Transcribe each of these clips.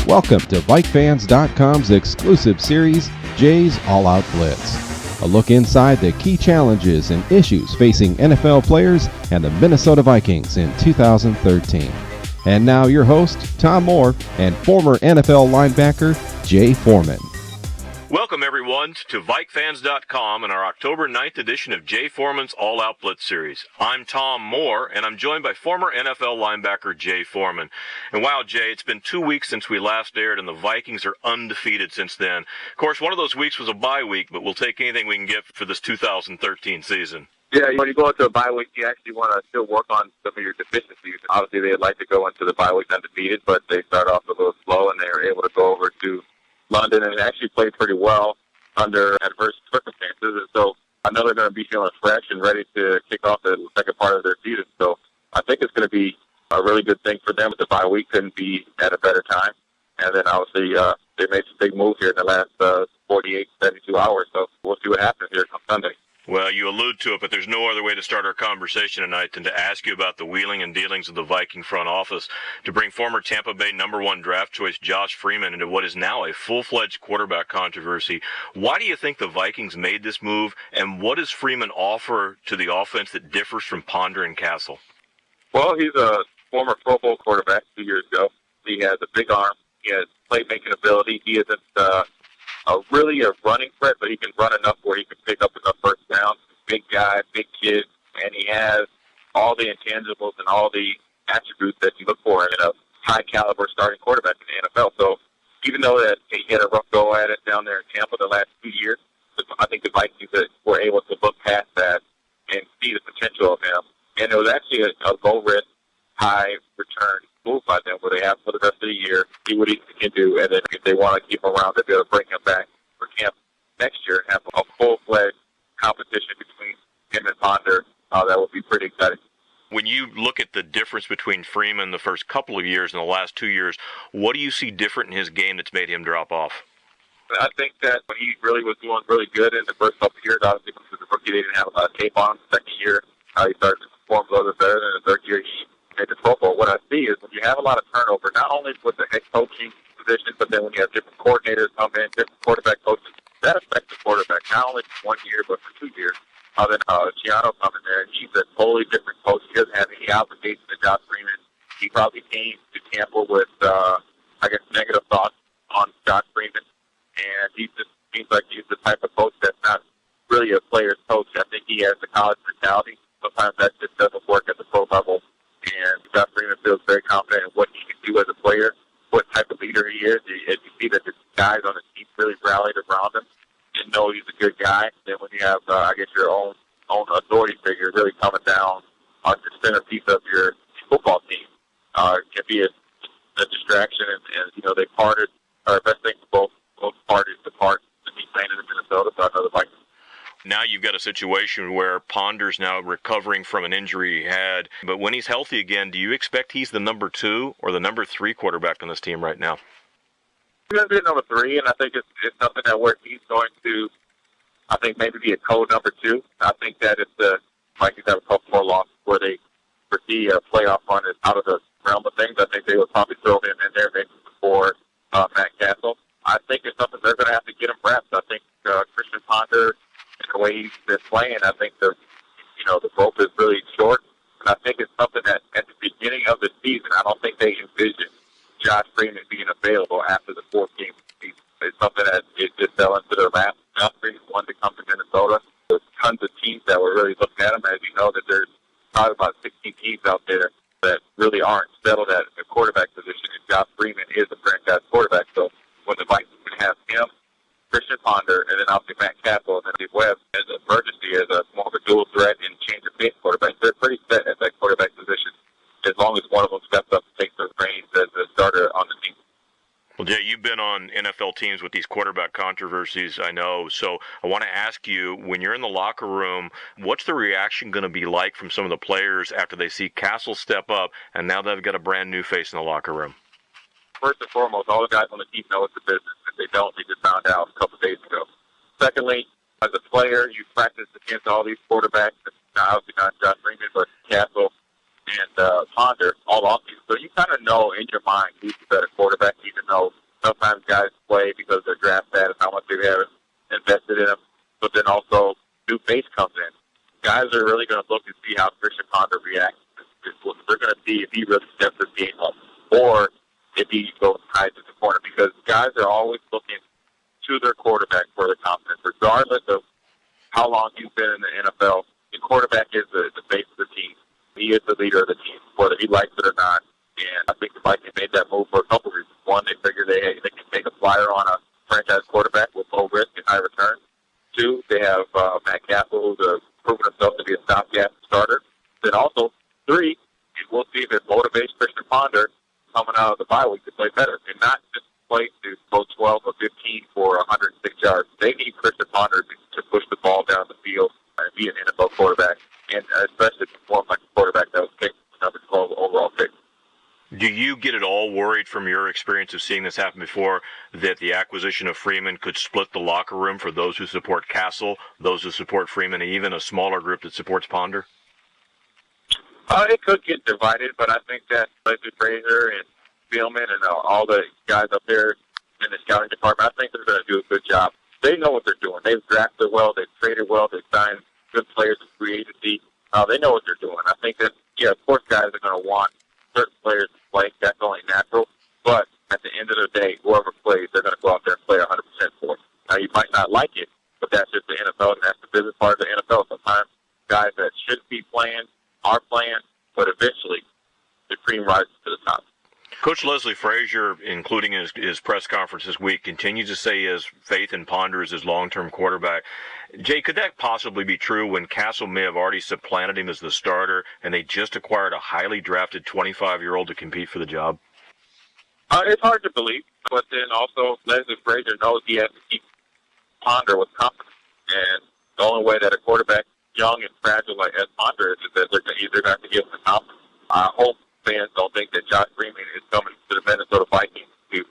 Welcome to VikeFans.com's exclusive series, Jay's All-Out-Blitz. A look inside the key challenges and issues facing NFL players and the Minnesota Vikings in 2013. And now your host, Tom Moore, and former NFL linebacker, Jay Foreman. Welcome, everyone, to VikeFans.com and our October 9th edition of Jay Foreman's All-Out-Blitz series. I'm Tom Moore, and I'm joined by former NFL linebacker Jay Foreman. And wow, Jay, it's been 2 weeks since we last aired, and the Vikings are undefeated since then. Of course, one of those weeks was a bye week, but we'll take anything we can get for this 2013 season. Yeah, when you go into a bye week, you actually want to still work on some of your deficiencies. Obviously, they'd like to go into the bye week undefeated, but they start off a little slow, and they were able to go over to London and actually played pretty well under adverse circumstances. And so I know they're going to be feeling fresh and ready to kick off the second part of their season. So I think it's going to be a really good thing for them. The bye week couldn't be at a better time. And then obviously they made some big moves here in the last 48, 72 hours. So we'll see what happens here come Sunday. Well, you allude to it, but there's no other way to start our conversation tonight than to ask you about the wheeling and dealings of the Viking front office to bring former Tampa Bay #1 draft choice Josh Freeman into what is now a full-fledged quarterback controversy. Why do you think the Vikings made this move, and what does Freeman offer to the offense that differs from Ponder and Castle? Well, he's a former Pro Bowl quarterback 2 years ago. He has a big arm. He has playmaking ability. He isn't really a running threat, but he can run enough where he can pick up enough first downs. Big guy, big kid, and he has all the intangibles and all the attributes that you look for in a high-caliber starting quarterback in the NFL. So even though that he had a rough go at it down there in Tampa the last 2 years, I think the Vikings were able to look past that and see the potential of him. And it was actually a low-risk, high-return move by them where they have for the rest of the year, see what he can do, and then if they want to keep him around, they'll be able to bring him back for camp next year and have a full-fledged competition between him and Ponder. That would be pretty exciting. When you look at the difference between Freeman the first couple of years and the last 2 years, what do you see different in his game that's made him drop off? I think that when he really was doing really good in the first couple of years, obviously because the rookie they didn't have a lot of tape on him. The second year, he started to perform a little bit better. Than the third year, he made the Pro Bowl. What I see is when you have a lot of turnover, not only with the head coaching position, but then when you have different coordinators come in, different quarterback coaches, that affects the quarterback, not only for 1 year, but for 2 years. Then Giano come in there, and he's a totally different coach. He doesn't have any obligation to Josh Freeman. He probably came to Tampa with, negative thoughts on Josh Freeman, and he just seems like he's the type of coach that's not really a player's coach. I think he has the college mentality. Sometimes that just doesn't work at the pro level, and Josh Freeman feels very confident in what he can do as a player, what type of leader he is. You see that the guys on the team really rallied around him and know he's a good guy. Then when you have, your own authority figure really coming down on the centerpiece of your football team, it can be a distraction. And they parted, or best thing for both parties to part to be playing in Minnesota. So I know the Vikings. Now you've got a situation where Ponder's now recovering from an injury he had, but when he's healthy again, do you expect he's the number 2 or the number 3 quarterback on this team right now? He's going to be number 3, and I think it's something that where he's going to, I think, maybe be a code number 2. I think that if the Vikings have a couple more losses where they foresee a playoff run is out of the realm of things, I think they would probably throw him in there maybe before Matt Castle. I think it's something they're going to have to get him reps. I think Christian Ponder, and the way he's been playing, I think the rope is really short. And I think it's something that at the beginning of the season, I don't think they envisioned Josh Freeman being available after the 4th game of the season. It's something that it just fell into their lap. Josh Freeman wanted to come to Minnesota. There's tons of teams that were really looking at him. As you know, that there's probably about 16 teams out there that really aren't settled at the quarterback position, and Josh Freeman is a franchise quarterback. So when the Vikings can have him, Christian Ponder, and then obviously Matt Castle, and then Steve Webb as an emergency, as a more of a dual threat and change of pace quarterback, they're pretty set at that quarterback position as long as one of them steps up and takes their reins as a starter on the team. Well, Jay, you've been on NFL teams with these quarterback controversies, I know. So I want to ask you, when you're in the locker room, what's the reaction going to be like from some of the players after they see Castle step up and now they've got a brand new face in the locker room? First and foremost, all the guys on the team know it's a business. If they don't, they just found out a couple of days ago. Secondly, as a player, you practice against all these quarterbacks. Now, obviously not Josh Freeman, but Castle, and Ponder all offseason. So you kind of know in your mind who's the better quarterback, even though sometimes guys play because their draft status, how much they have invested in them. But then also new face comes in. Guys are really going to look and see how Christian Ponder reacts. They're going to see if he really steps his game up or if he goes high to the corner, because guys are always looking to their quarterback for their confidence, regardless of how long he's been in the NFL. The quarterback is the face of the team. He is the leader of the team, whether he likes it or not. And I think the Vikings made that move for a couple of reasons. One, they figured they can take a flyer on a franchise quarterback with low risk and high return. Two, they have Matt Castle, who's proven himself to be a stopgap starter. Then also, three, we'll see if it motivates Christian Ponder coming out of the bye week to play better and not just play to go 12 or 15 for 106 yards. They need Christian Ponder to push the ball down the field and be an NFL quarterback, and especially perform like a quarterback that was picked number 12 overall pick. Do you get at all worried from your experience of seeing this happen before that the acquisition of Freeman could split the locker room for those who support Castle, those who support Freeman, and even a smaller group that supports Ponder? It could get divided, but I think that Leslie Frazier and Foreman and all the guys up there in the scouting department, I think they're going to do a good job. They know what they're doing. They've drafted well. They've traded well. They've signed good players in free agency. They know what they're doing. I think that, yeah, of course, guys are going to want certain players to play. That's only natural. But at the end of the day, whoever plays, they're going to go out there and play 100% for it. Now, you might not like it, but that's just the NFL, and that's the business part of the NFL. Sometimes guys that shouldn't be playing are playing, but eventually the cream rises to the top. Coach Leslie Frazier, including his press conference this week, continues to say he has faith in Ponder as his long-term quarterback. Jay, could that possibly be true when Castle may have already supplanted him as the starter and they just acquired a highly drafted 25-year-old to compete for the job? It's hard to believe, but then also Leslie Frazier knows he has to keep Ponder with confidence. And the only way that a quarterback young and fragile like as Ponder is that they're either going to give him the confidence. I hope fans don't think that Josh Freeman is coming to the Minnesota Vikings to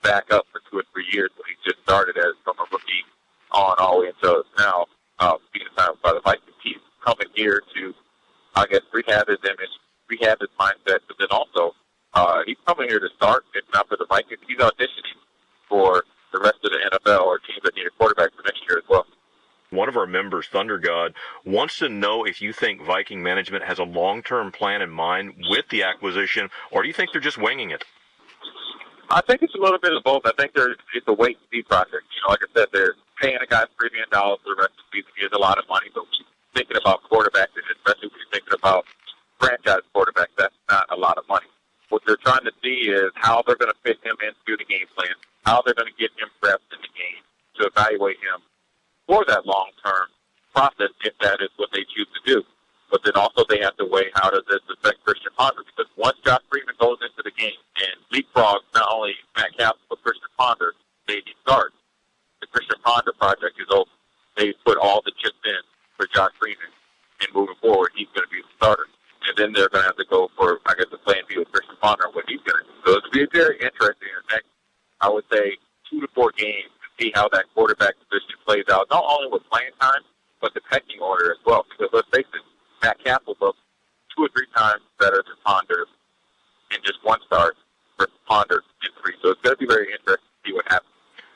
back up for 2 or 3 years when he just started as from a rookie on all the way until now being signed by the Vikings. He's coming here to, I guess, rehab his image, rehab his mindset, but then also he's coming here to start. If not for the Vikings, he's auditioning for the rest of the NFL or teams that need a quarterback for next year as well. One of our members, Thunder God, wants to know if you think Viking management has a long-term plan in mind with the acquisition, or do you think they're just winging it? I think it's a little bit of both. I think it's a wait-and-see project. You know, like I said, they're paying a guy $3 million for the rest of the season. He has a lot of money, but thinking about quarterbacks, and especially when you're thinking about franchise quarterbacks, that's not a lot of money. What they're trying to see is how they're going to fit him into the game plan, how they're going to get him reps in the game to evaluate him for that long-term process, if that is what they choose to do. But then also they have to weigh how does this affect Christian Ponder, because once Josh Freeman goes into the game and leapfrogs not only Matt Castle but Christian Ponder, they start. The Christian Ponder project is over. They put all the chips in for Josh Freeman, and moving forward, he's going to be the starter. And then they're going to have to go for, I guess, the playing field with Christian Ponder and what he's going to do. So it's going to be very interesting in the next, I would say, 2 to 4 games to see how that quarterback position plays out, not only with playing time, but the pecking order as well. Because let's face it, Matt Castle looks 2 or 3 times better than Ponder in just 1 start versus Ponder in 3. So it's going to be very interesting to see what happens.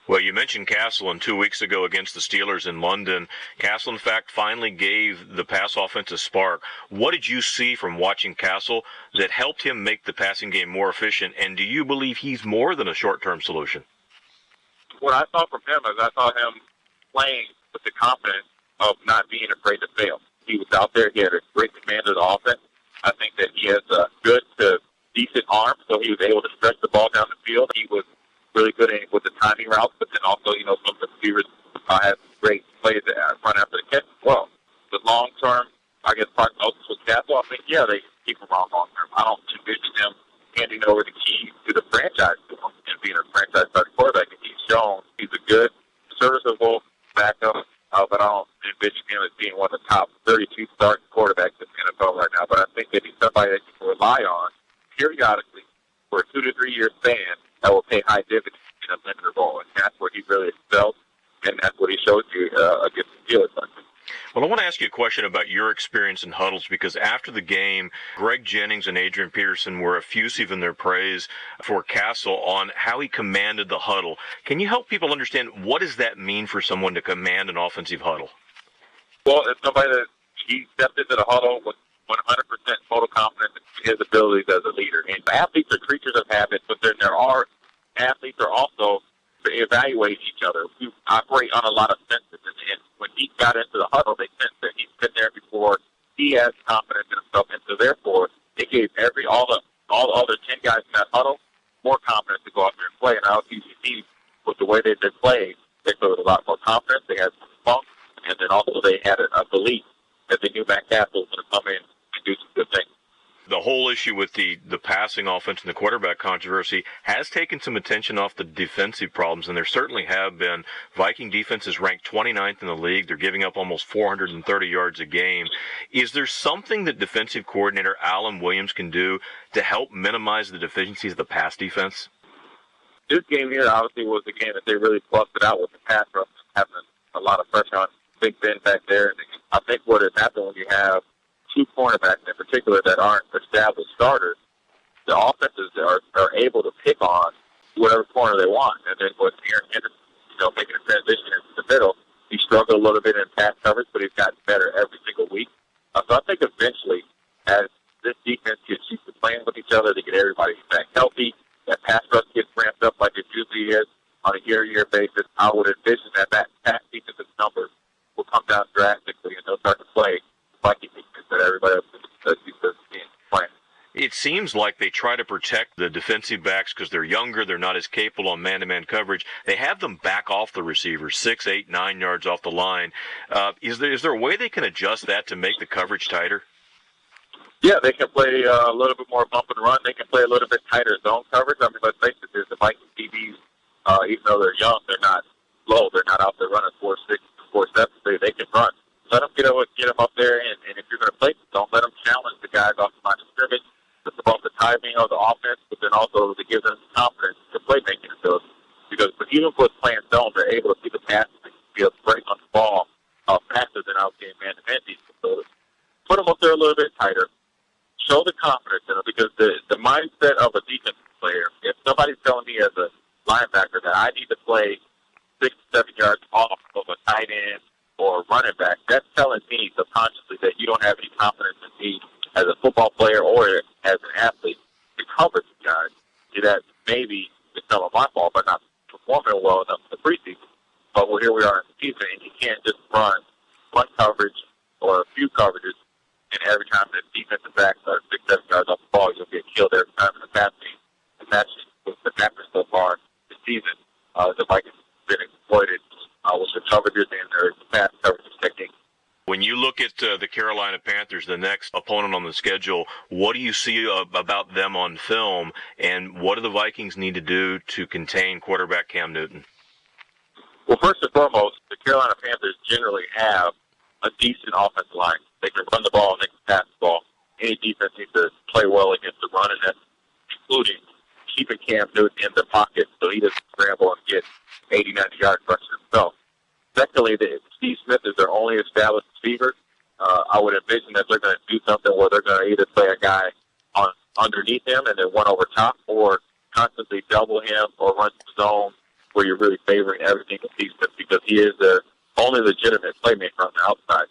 Well, you mentioned Castle, and 2 weeks ago against the Steelers in London, Castle, in fact, finally gave the pass offense a spark. What did you see from watching Castle that helped him make the passing game more efficient, and do you believe he's more than a short-term solution? What I saw from him is I saw him playing with the confidence of not being afraid to fail. He was out there. He had a great command of the offense. I think that he has a good to decent arm, so he was able to stretch the ball down the field. He was really good with the timing routes, but then also, you know, some of the receivers have great plays that run after the catch as well. The long-term, I guess, prognosis with Castle, I think, yeah, they keep him around long-term. I don't envision them handing over the keys to the franchise to him and being a franchise starting quarterback. And he's shown he's a good, serviceable backup, but I don't envision him as being one of the top 32 starting quarterbacks in the NFL right now. But I think that he's somebody that you can rely on periodically for a 2 to 3 year span that will pay high dividends in a limited role. And that's where he really excels, and that's what he showed you against the Steelers. Well, I want to ask you a question about your experience in huddles, because after the game, Greg Jennings and Adrian Peterson were effusive in their praise for Castle on how he commanded the huddle. Can you help people understand what does that mean for someone to command an offensive huddle? Well, it's somebody that he stepped into the huddle with 100% total confidence in his abilities as a leader. And athletes are creatures of habit, but then athletes are also to evaluate each other. We operate on a lot of senses, and when he got into the huddle, they sensed that he's been there before. He has confidence in himself, and so therefore, it gave all the other 10 guys in that huddle more confidence to go out there and play. And I you see with the way they've been playing, they showed a lot more confidence. They had some funk, and then also they had a belief that they knew Matt Castle was going to come in and do some good things. The whole issue with the passing offense and the quarterback controversy has taken some attention off the defensive problems, and there certainly have been. Viking defense is ranked 29th in the league. They're giving up almost 430 yards a game. Is there something that defensive coordinator Alan Williams can do to help minimize the deficiencies of the pass defense? This game here obviously was the game that they really busted out with the pass rush, having a lot of pressure on Big Ben back there. I think what has happened when you have two cornerbacks in particular that aren't established starters, the offenses are able to pick on whatever corner they want. And then with Aaron Henderson, making a transition into the middle, he struggled a little bit in pass coverage, but he's gotten better every single week. So I think eventually, as this defense gets used to playing with each other, they get everybody back healthy, that pass rush gets ramped up like it usually is on a year-to-year basis, I would envision that pass defensive numbers will come down drastically, and they'll start to play Viking defense that everybody else is used to playing. It seems like they try to protect the defensive backs because they're younger, they're not as capable on man-to-man coverage. They have them back off the receivers, 6, 8, 9 yards off the line. Is there a way they can adjust that to make the coverage tighter? Yeah, they can play a little bit more bump and run. They can play a little bit tighter zone coverage. I mean, let's face it, the Viking DBs, even though they're young, they're not slow. They're not out there running 4.6, 4.7. They can run. Let them get them up there, and if you're going to play zone, let them challenge the guys off the line of scrimmage. It's about the timing of the offense, but then also to give them confidence to playmaking ability. Because even with playing zone, they're able to see the passes and be able to break on the ball faster than outgame man-to-man defense. So put them up there a little bit tighter. Show the confidence in them, because the mindset of a defensive player, if somebody's telling me as a linebacker that I need to play 6 to 7 yards off of a tight end or a running back, that's telling me subconsciously that you don't have any confidence in me as a football player or as an athlete to cover these guys. See, that maybe it's some of my fault by not performing well enough in the preseason. But here we are in the season, and you can't just run one coverage or a few coverages, and every time the defensive backs are 6, 7 yards off the ball, you'll get killed every time in the pass game. And that's with the Packers so far this season. The Vikings have been exploited with the coverages and their pass coverage technique. When you look at the Carolina Panthers, the next opponent on the schedule, what do you see about them on film, and what do the Vikings need to do to contain quarterback Cam Newton? Well, first and foremost, the Carolina Panthers generally have a decent offensive line. They can run the ball and they can pass the ball. Any defense needs to play well against the run, and that's including keeping Cam Newton in the pocket so he doesn't scramble and get 80, 90 yards rushing himself. Secondly, Steve Smith is their only established receiver. I would envision that they're going to do something where they're going to either play a guy on underneath him and then one over top, or constantly double him or run some zone where you're really favoring everything with Steve Smith, because he is the only legitimate playmaker on the outside.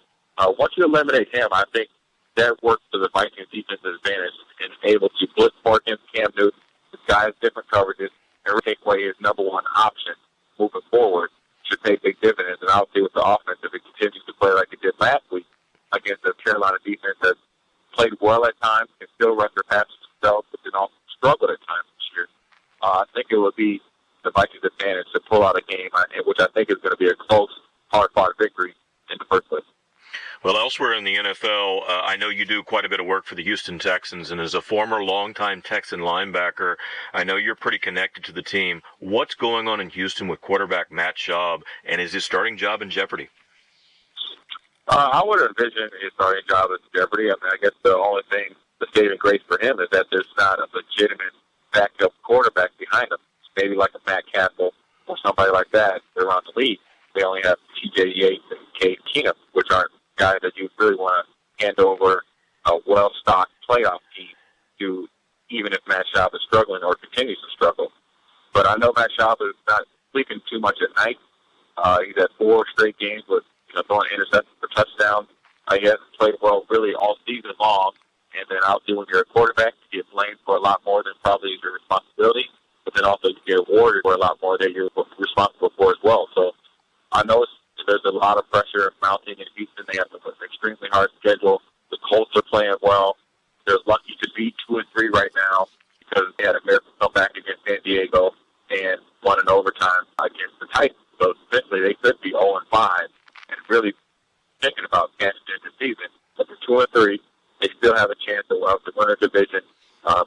Once you eliminate him, I think that works to the Vikings' defensive advantage and able to blitz more against Cam Newton, disguise different coverages, and take away his number one option moving forward. Should pay big dividends, and I'll see with the offense if it continues to play like it did last week against the Carolina defense that played well at times, can still run their passes themselves, but then also struggled at times this year. I think it would be the Vikings' advantage to pull out a game, which I think is going to be a close, hard-fought victory in the first place. Well, elsewhere in the NFL, I know you do quite a bit of work for the Houston Texans, and as a former longtime Texan linebacker, I know you're pretty connected to the team. What's going on in Houston with quarterback Matt Schaub, and is his starting job in jeopardy? I would envision his starting job in jeopardy. I mean, I guess the only thing, the saving grace for him is that there's not a legitimate backup quarterback behind him. Maybe like a Matt Castle or somebody like that around the league. They only have T.J. Yates and Cade Keenum, which aren't you really want to hand over a well-stocked playoff team to, even if Matt Schaub is struggling or continues to struggle. But I know Matt Schaub is not sleeping too much at night. He's had 4 straight games with throwing interceptions for touchdowns. He hasn't played well really all season long. And then obviously when you're a quarterback, you get blamed for a lot more than probably your responsibility. But then also you get awarded for a lot more that you're responsible for as well. So I know there's a lot of pressure mounting in Houston. They have an extremely hard schedule. The Colts are playing well. They're lucky to be 2-3 right now because they had a miracle comeback against San Diego and won in overtime against the Titans. So essentially they could be 0-5 and really thinking about cashing in the season. But for 2-3, they still have a chance to win a division,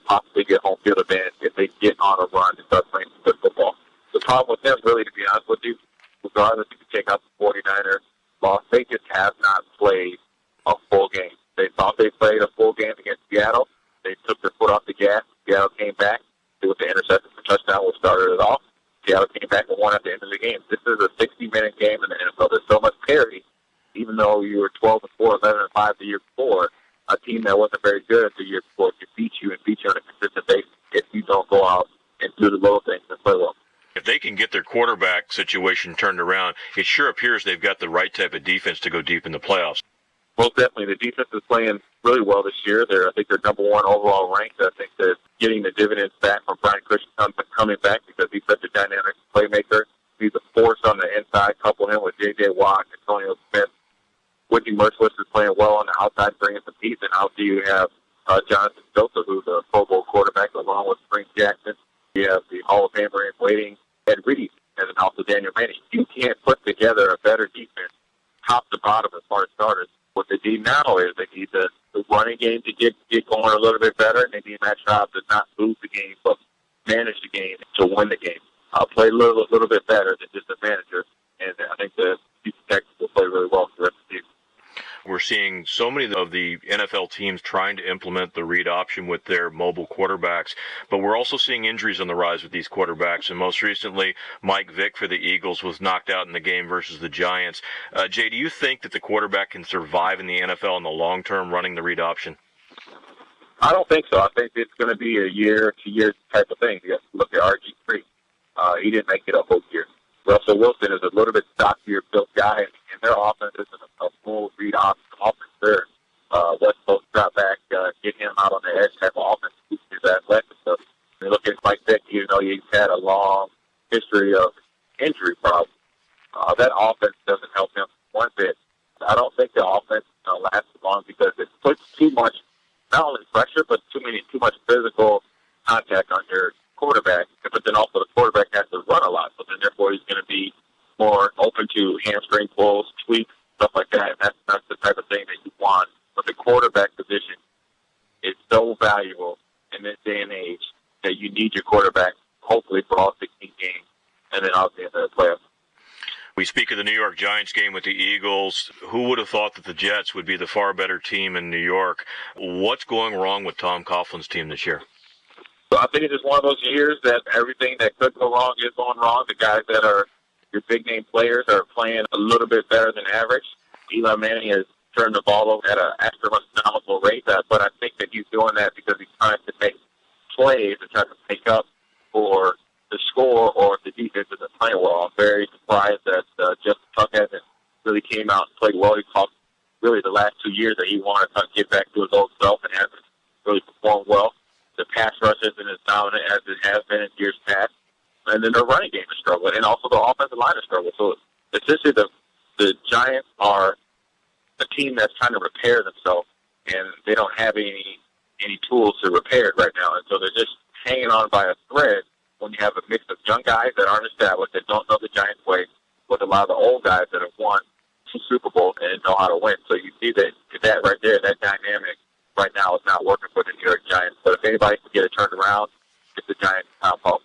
possibly get home field advantage if they get on a run and start playing some good football. The problem with them, really, to be honest with you, regardless if you take out the 49ers, Las Vegas have not played a full game. They thought they played a full game against Seattle. They took their foot off the gas. Seattle came back. With the interception for touchdown, which started it off. Seattle came back and won at the end of the game. This is a 60-minute game in the NFL. There's so much parity. Even though you were 12-4, 11-5 the year before, a team that wasn't very good the year before could beat you and beat you on a consistent basis if you don't go out and do the little things and play well. If they can get their quarterback situation turned around, it sure appears they've got the right type of defense to go deep in the playoffs. Most definitely. The defense is playing really well this year. I think they're number 1 overall ranked. I think they're getting the dividends back from Brian Cushing coming back because he's such a dynamic playmaker. He's a force on the inside. Couple him with J.J. Watt, Antonio Smith. Whitney Merciless is playing well on the outside, bringing some peace. And out there you have Jonathan Joseph, who's a Pro Bowl quarterback, along with Frank Jackson. You have the Hall of Famer in waiting, Ed Reed, and then also Daniel Manning. You can't put together a better defense, top to bottom, as far as starters. What they need now is they need the running game to get going a little bit better, and they need Matt Schaub to not lose the game, but manage the game to win the game. Play a little bit better than just a manager, and I think the Houston Texans will play really well for the rest of the season. We're seeing so many of the NFL teams trying to implement the read option with their mobile quarterbacks, but we're also seeing injuries on the rise with these quarterbacks, and most recently, Mike Vick for the Eagles was knocked out in the game versus the Giants. Jay, do you think that the quarterback can survive in the NFL in the long term running the read option? I don't think so. I think it's going to be a year, 2 years type of thing. You have to look at RG3. He didn't make it a whole year. Russell Wilson is a little bit stockier built guy, and their offense isn't a full read option offense. They're West Coast drop back, get him out on the edge type of offense. He's athletic. So when you look at Mike Vick, he's had a long history of injury problems. That offense doesn't help him one bit. I don't think the offense lasts long because it puts too much, not only pressure, but too much physical contact on your quarterback. But then also the quarterback has to run a lot, so then therefore he's going to be more open to hamstring pulls, tweaks, stuff like that. And that's the type of thing that you want. But the quarterback position is so valuable in this day and age that you need your quarterback, hopefully, for all 16 games, and then obviously in the playoffs. We speak of the New York Giants game with the Eagles. Who would have thought that the Jets would be the far better team in New York? What's going wrong with Tom Coughlin's team this year? So I think it's just one of those years that everything that could go wrong is going wrong. The guys that are your big-name players are playing a little bit better than average. Eli Manning has turned the ball over at an astronomical rate, but I think that he's doing that because he's trying to make plays and trying to make up for the score or if the defense isn't playing well. I'm very surprised that Justin Tuck hasn't really came out and played well. He talked really the last 2 years that he wanted to get back to his old self and hasn't really performed well. The pass rush isn't as dominant as it has been in years past. And then their running game is struggling, and also the offensive line is struggling. So essentially the Giants are a team that's trying to repair themselves, and they don't have any tools to repair it right now. And so they're just hanging on by a thread when you have a mix of young guys that aren't established, that don't know the Giants' way, with a lot of the old guys that have won 2 Super Bowls and know how to win. So you see that right there, that dynamic right now is not working for the New York Giants. But if anybody can get it turned around, it's the Giants' Tom Coughlin.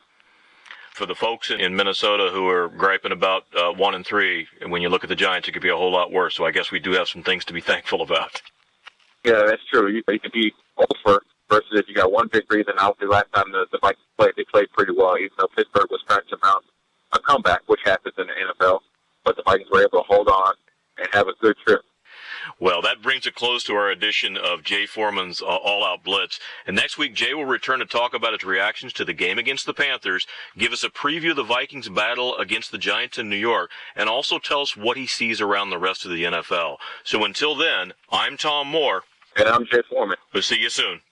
For the folks in Minnesota who are griping about 1-3, and when you look at the Giants, it could be a whole lot worse. So I guess we do have some things to be thankful about. Yeah, that's true. You can be over versus if you got one victory. Then obviously last time the Vikings played, they played pretty well, even though Pittsburgh was trying to mount a comeback, which happens in the NFL. But the Vikings were able to hold on and have a good trip. Well, that brings a close to our edition of Jay Foreman's All-Out Blitz. And next week, Jay will return to talk about his reactions to the game against the Panthers, give us a preview of the Vikings' battle against the Giants in New York, and also tell us what he sees around the rest of the NFL. So until then, I'm Tom Moore. And I'm Jay Foreman. We'll see you soon.